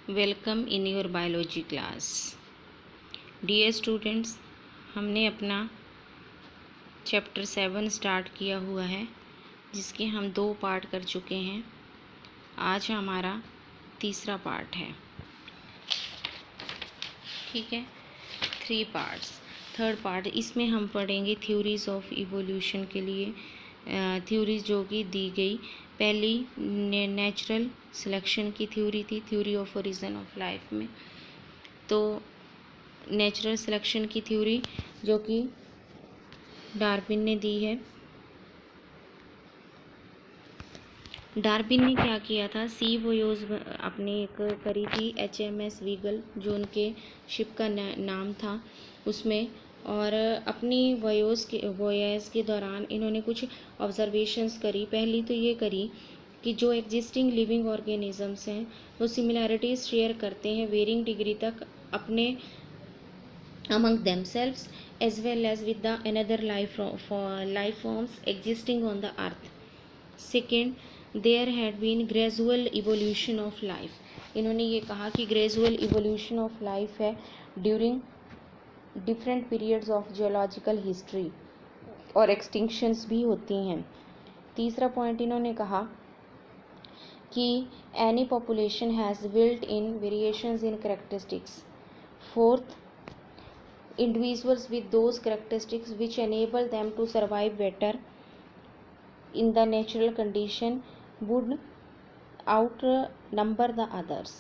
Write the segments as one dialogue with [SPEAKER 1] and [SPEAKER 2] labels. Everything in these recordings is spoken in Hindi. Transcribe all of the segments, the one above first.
[SPEAKER 1] Welcome in your biology class. Dear students, हमने अपना चैप्टर 7 स्टार्ट किया हुआ है, जिसके हम 2 पार्ट कर चुके हैं। आज हमारा तीसरा पार्ट है। ठीक है, 3 पार्ट्स। थर्ड पार्ट, इसमें हम पढ़ेंगे थ्योरीज ऑफ इवोल्यूशन के लिए थ्योरीज जो कि दी गई। पहली नेचुरल सिलेक्शन की थ्योरी थी, theory of origin of life में। तो नेचुरल सिलेक्शन की थ्योरी जो कि डार्विन ने दी है। डार्विन ने क्या किया था, सी वोयोज अपने एक करी थी HMS वीगल, जो उनके शिप का नाम था उसमें। और अपनी वोयाज के दौरान इन्होंने कुछ ऑब्जर्वेशंस करी। पहली तो ये करी कि जो एग्जिस्टिंग लिविंग ऑर्गेनिजम्स हैं वो सिमिलैरिटीज़ शेयर करते हैं वेरिंग डिग्री तक अपने among themselves as well as with the another life forms existing on the earth. Second, there had been gradual evolution of life. इन्होंने ये कहा कि gradual evolution of life है during different periods of geological history, और extinctions भी होती हैं। तीसरा पॉइंट इन्होंने कहा कि any population has built-in variations in characteristics. Fourth, individuals with those characteristics which enable them to survive better in the natural condition would outnumber the others.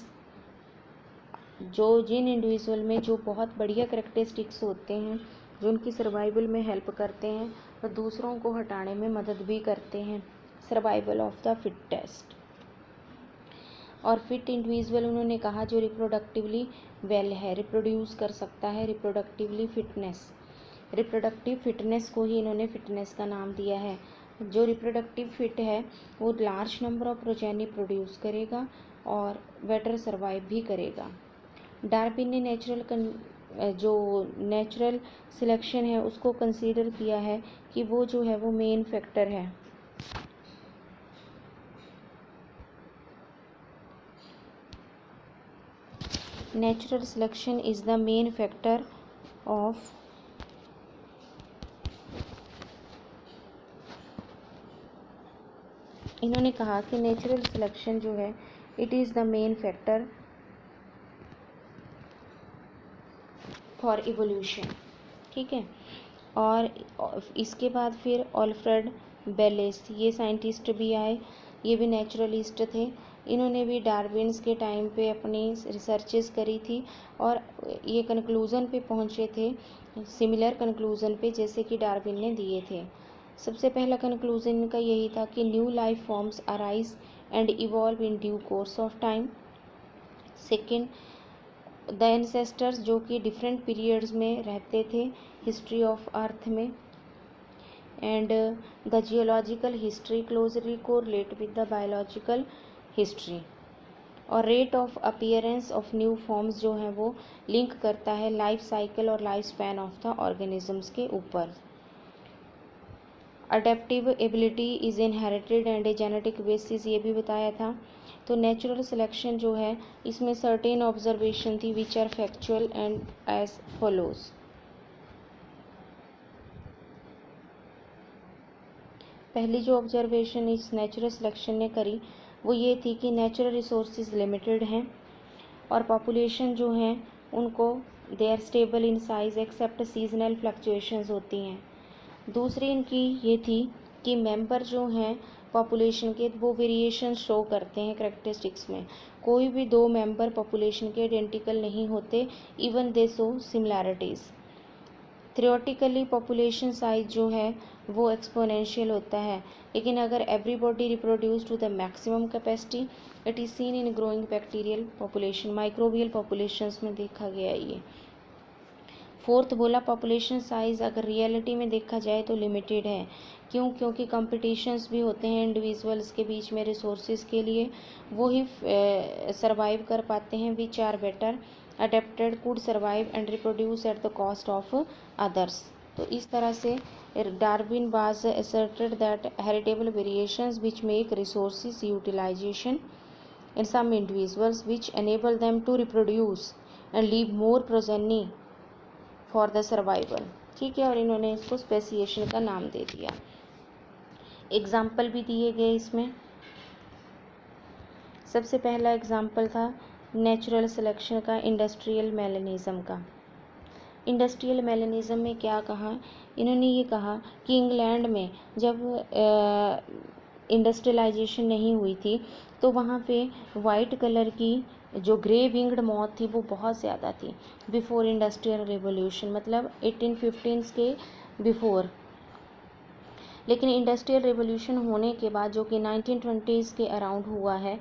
[SPEAKER 1] जिन इंडिविजुअल में जो बहुत बढ़िया करेक्टरिस्टिक्स होते हैं, जो उनकी सर्वाइवल में हेल्प करते हैं, वह दूसरों को हटाने में मदद भी करते हैं। Survival of the fittest. और फिट इंडिविजुअल उन्होंने कहा जो रिप्रोडक्टिवली वेल है, रिप्रोड्यूस कर सकता है। रिप्रोडक्टिवली फिटनेस, रिप्रोडक्टिव फिटनेस को ही इन्होंने फिटनेस का नाम दिया है। जो रिप्रोडक्टिव फिट है वो large number of progeny produce करेगा और बेटर सर्वाइव भी करेगा। डार्विन ने नेचुरल सिलेक्शन है उसको कंसीडर किया है कि वो जो है वो मेन फैक्टर है। Natural selection is the main factor of इन्होंने कहा कि नेचुरल सिलेक्शन जो है it is the main factor for evolution. ठीक है, और इसके बाद फिर अल्फ्रेड बेलेस, ये साइंटिस्ट भी आए, ये भी नेचुरलिस्ट थे। इन्होंने भी डार्विन्स के टाइम पे अपनी रिसर्चेस करी थी और ये कंक्लूज़न पे पहुँचे थे, सिमिलर कंक्लूज़न पे जैसे कि डार्विन ने दिए थे। सबसे पहला कंक्लूज़न इनका यही था कि new life forms arise and evolve in due course of time. Second, the ancestors जो कि डिफरेंट पीरियड्स में रहते थे हिस्ट्री ऑफ अर्थ में, and the geological history closely correlate with the biological history. और rate of appearance of new forms जो है वो लिंक करता है लाइफ साइकिल और life span of the organisms के ऊपर। Adaptive ability is inherited and a genetic basis, ये भी बताया था। तो नेचुरल सिलेक्शन जो है इसमें सर्टेन ऑब्जर्वेशन थी which are factual and as follows. पहली जो ऑब्जर्वेशन इस नेचुरल सिलेक्शन ने करी वो ये थी कि नेचुरल रिसोर्सेज लिमिटेड हैं और पॉपुलेशन जो हैं उनको they are stable in size except seasonal fluctuations होती हैं। दूसरी इनकी ये थी कि मेंबर जो हैं पॉपुलेशन के वो वेरिएशन शो करते हैं करेक्टरिस्टिक्स में। कोई भी 2 मेंबर पॉपुलेशन के आइडेंटिकल नहीं होते, even they show similarities. Theoretically population size जो है वो एक्सपोनेंशियल होता है, लेकिन अगर everybody reproduce to the maximum capacity it is seen in growing bacterial population, microbial populations में देखा गया ये। फोर्थ बोला पॉपुलेशन साइज़ अगर रियलिटी में देखा जाए तो लिमिटेड है। क्यों? क्योंकि कंपटीशंस भी होते हैं इंडिविजुअल्स के बीच में रिसोर्सेज के लिए, वो ही सर्वाइव कर पाते हैं which are better adapted could survive and reproduce at the cost of others. तो इस तरह से Darwin was asserted that heritable variations which make resources utilization in some individuals which enable them to reproduce and leave more progeny for the survival। ठीक है, और इन्होंने इसको स्पेसिएशन का नाम दे दिया। एग्जाम्पल भी दिए गए इसमें। सबसे पहला एग्जाम्पल था नेचुरल सिलेक्शन का, इंडस्ट्रियल मेलेनिज्म का। इंडस्ट्रियल मेलेनिज्म में क्या कहा इन्होंने, ये कहा कि इंग्लैंड में जब इंडस्ट्रियलाइजेशन नहीं हुई थी तो वहाँ पे वाइट कलर की जो ग्रे विंग्ड मॉथ थी वो बहुत ज़्यादा थी बिफोर इंडस्ट्रियल रिवोल्यूशन, मतलब 1815 के बिफोर। लेकिन इंडस्ट्रियल रिवोल्यूशन होने के बाद, जो कि 1920s के अराउंड हुआ है,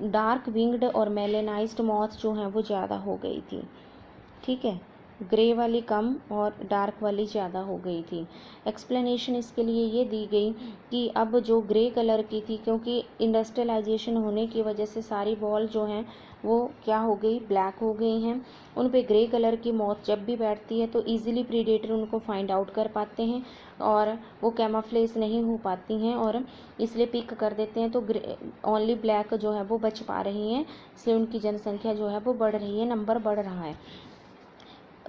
[SPEAKER 1] डार्क विंग्ड और मेलेनाइज्ड मॉथ जो हैं वो ज़्यादा हो गई थी। ठीक है, ग्रे वाली कम और डार्क वाली ज़्यादा हो गई थी। एक्सप्लेनेशन इसके लिए ये दी गई कि अब जो ग्रे कलर की थी, क्योंकि इंडस्ट्रियलाइजेशन होने की वजह से सारी बॉल जो हैं वो क्या हो गई, ब्लैक हो गई हैं। उन पे ग्रे कलर की मॉथ जब भी बैठती है तो इजीली प्रीडेटर उनको फाइंड आउट कर पाते हैं और वो कैमोफ्लेज नहीं हो पाती हैं और इसलिए पिक कर देते हैं। तो ओनली ब्लैक जो है वो बच पा रही हैं, इसलिए उनकी जनसंख्या जो है वो बढ़ रही है, नंबर बढ़ रहा है।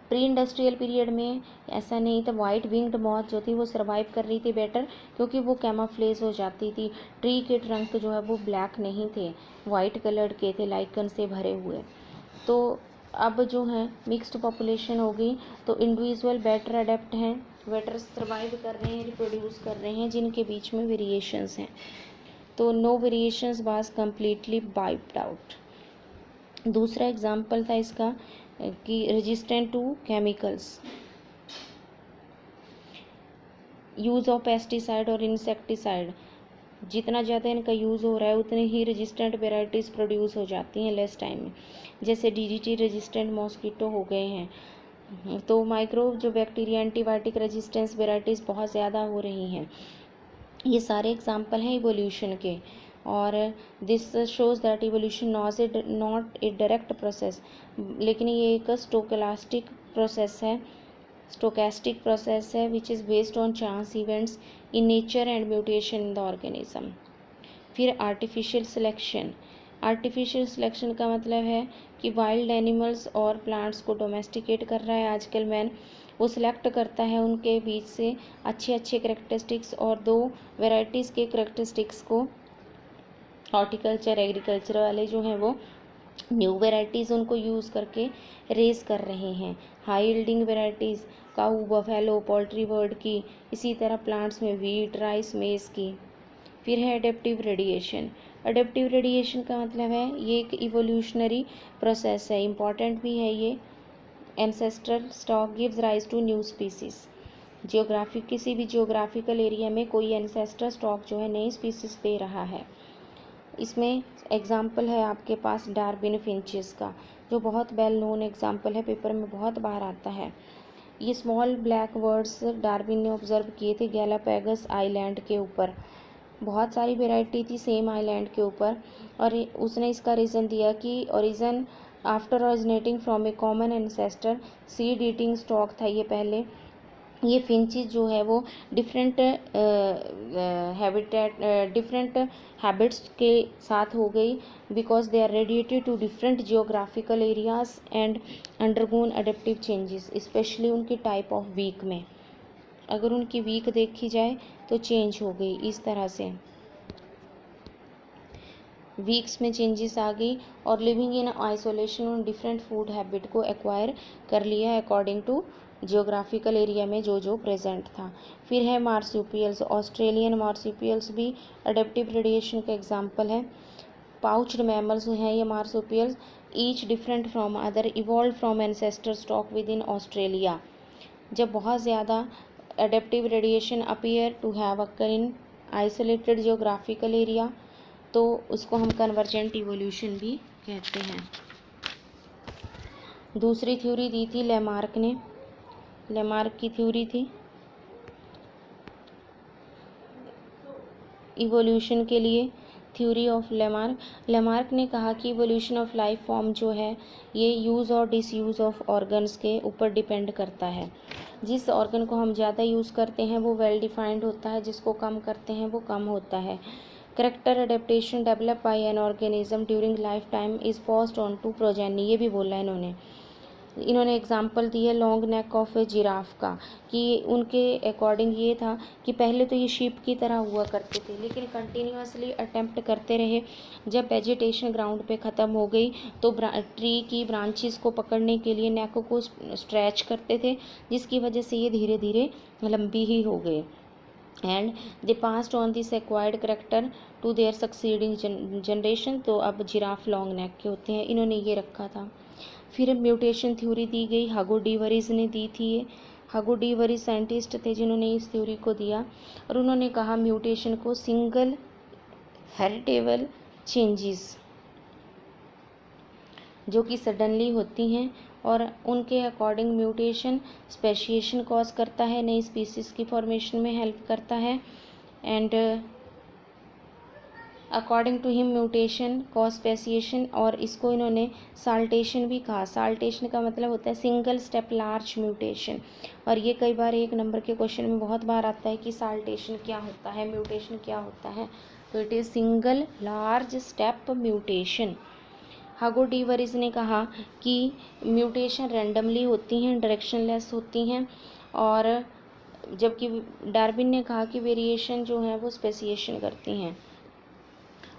[SPEAKER 1] प्री इंडस्ट्रियल पीरियड में ऐसा नहीं था, वाइट विंग्ड मॉथ जो थी वो सर्वाइव कर रही थी बेटर, क्योंकि वो कैमोफ्लेज हो जाती थी। ट्री के ट्रंक जो है वो ब्लैक नहीं थे, वाइट कलर्ड के थे, लाइकन से भरे हुए। तो अब जो है मिक्स्ड पॉपुलेशन हो गई तो इंडिविजुअल बेटर अडेप्ट हैं, बेटर सर्वाइव कर रहे हैं, रिप्रोड्यूस कर रहे हैं, जिनके बीच में वेरिएशंस हैं। तो no variations was completely wiped out. दूसरा एग्जाम्पल था इसका कि resistant to chemicals, use of pesticide और इंसेक्टिसाइड, जितना ज़्यादा इनका यूज़ हो रहा है उतनी ही रेजिस्टेंट वेराइटीज़ प्रोड्यूस हो जाती हैं लेस टाइम में। जैसे डीडीटी रेजिस्टेंट मॉस्किटो हो गए हैं, तो माइक्रोब जो बैक्टीरिया एंटीबायोटिक रेजिस्टेंस वेराइटीज़ बहुत ज़्यादा हो रही हैं। ये सारे एग्जाम्पल हैं इवोल्यूशन के, और this shows that evolution not a direct process, लेकिन ये एक स्टोकेलास्टिक प्रोसेस है, स्टोकेस्टिक प्रोसेस है which is based on chance events in nature and mutation in the organism. फिर आर्टिफिशियल सिलेक्शन। आर्टिफिशियल सिलेक्शन का मतलब है कि वाइल्ड एनिमल्स और प्लांट्स को डोमेस्टिकेट कर रहा है आजकल मैन, वो सिलेक्ट करता है उनके बीच से अच्छे अच्छे करेक्टरिस्टिक्स और दो वेराइटीज़ के करेक्टरिस्टिक्स को। हॉर्टिकल्चर एग्रीकल्चर वाले जो हैं वो न्यू वेराइटीज़ उनको यूज़ करके रेस कर रहे हैं, हाई यील्डिंग वेराइटीज़, काऊ, बफेलो, पोल्ट्री बर्ड की, इसी तरह प्लांट्स में वीट, राइस, मेज की। फिर है एडेप्टिव रेडिएशन। एडेप्टिव रेडिएशन का मतलब है ये एक इवोल्यूशनरी प्रोसेस है, इम्पॉर्टेंट भी है ये। Ancestral stock gives rise to new species. किसी भी जियोग्राफिकल एरिया में कोई एंसेस्ट्रल स्टॉक जो है नई स्पीसीज दे रहा है। इसमें एग्जाम्पल है आपके पास डार्विन फिंचेस का, जो बहुत वेल नोन एग्जाम्पल है, पेपर में बहुत बार आता है। ये स्मॉल ब्लैक बर्ड्स डार्विन ने ऑब्जर्व किए थे गैलापागोस आइलैंड के ऊपर। बहुत सारी वेराइटी थी सेम आइलैंड के ऊपर, और उसने इसका रीज़न दिया कि origin after originating from A common ancestor seed eating stock था ये पहले। ये फिंचेस जो है वो डिफरेंट हैबिट्स के साथ हो गई because they are radiated to different geographical areas and undergone adaptive changes, specially उनकी टाइप ऑफ वीक में। अगर उनकी वीक देखी जाए तो चेंज हो गई इस तरह से, वीक्स में चेंजेस आ गई, और लिविंग इन आइसोलेशन उन डिफरेंट फूड हैबिट को एक्वायर कर लिया अकॉर्डिंग टू जियोग्राफिकल एरिया में जो जो प्रेजेंट था। फिर है मार्supials। ऑस्ट्रेलियन मार्supials भी अडेप्टिव रेडिएशन का एग्जाम्पल है। पाउच्ड मैमल्स हैं ये marsupials, each different from other, evolve from ancestor stock within Australia. जब बहुत ज़्यादा adaptive radiation appear to have occur in isolated geographical area तो उसको हम कन्वर्जेंट इवोल्यूशन भी कहते हैं। दूसरी थ्योरी दी थी लेमार्क ने, लेमार्क की थ्योरी थी इवोल्यूशन के लिए, थ्योरी ऑफ लेमार्क। लेमार्क ने कहा कि इवोल्यूशन ऑफ लाइफ फॉर्म जो है ये यूज़ और डिसयूज़ ऑफ ऑर्गन्स के ऊपर डिपेंड करता है। जिस ऑर्गन को हम ज़्यादा यूज़ करते हैं वो वेल डिफाइंड होता है, जिसको कम करते हैं वो कम होता है। Character adaptation develop by an organism during lifetime is passed on to progeny, ये भी बोला है इन्होंने एग्जाम्पल दी है long neck of a giraffe का, कि उनके अकॉर्डिंग ये था कि पहले तो ये शीप की तरह हुआ करते थे, लेकिन कंटिन्यूसली अटेम्प्ट करते रहे। जब वेजिटेशन ग्राउंड पे ख़त्म हो गई तो ट्री की ब्रांचेस को पकड़ने के लिए नेक को स्ट्रेच करते थे, जिसकी वजह से ये धीरे धीरे लंबी ही हो गए। And they passed on this acquired character to their succeeding generation. तो अब जिराफ लॉन्ग नेक के होते हैं, इन्होंने ये रखा था। फिर म्यूटेशन थ्योरी दी गई, हागो डी वरीज ने दी थी ये। हागो डी वरीज साइंटिस्ट थे जिन्होंने इस थ्योरी को दिया, और उन्होंने कहा म्यूटेशन को सिंगल हेरिटेबल चेंजेस जो कि सडनली होती हैं, और उनके अकॉर्डिंग म्यूटेशन स्पेशिएशन कॉज करता है, नई स्पीसीज की फॉर्मेशन में हेल्प करता है। And according to him mutation cause speciation, और इसको इन्होंने साल्टेशन भी कहा। साल्टेशन का मतलब होता है सिंगल स्टेप लार्ज म्यूटेशन, और ये कई बार एक नंबर के क्वेश्चन में बहुत बार आता है कि साल्टेशन क्या होता है, म्यूटेशन क्या होता है। तो it is single large step mutation. हागो डी वरीज ने कहा कि म्यूटेशन रैंडमली होती हैं, डायरेक्शनलेस होती हैं, और जबकि डार्विन ने कहा कि वेरिएशन जो है वो स्पेसिएशन करती हैं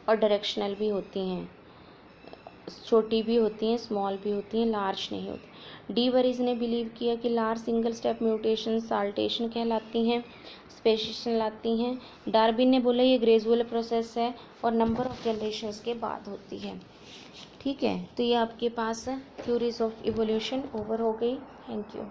[SPEAKER 1] और डायरेक्शनल भी होती हैं, छोटी भी होती हैं, स्मॉल भी होती हैं, लार्ज नहीं होती। डी वरीज ने बिलीव किया कि large single step mutation saltation कहलाती हैं, स्पेसिएशन लाती हैं। डार्विन ने बोला ये ग्रेजुअल प्रोसेस है और नंबर ऑफ जनरेशंस के बाद होती है। ठीक है, तो ये आपके पास थ्योरीज ऑफ इवोल्यूशन ओवर हो गई। Thank you.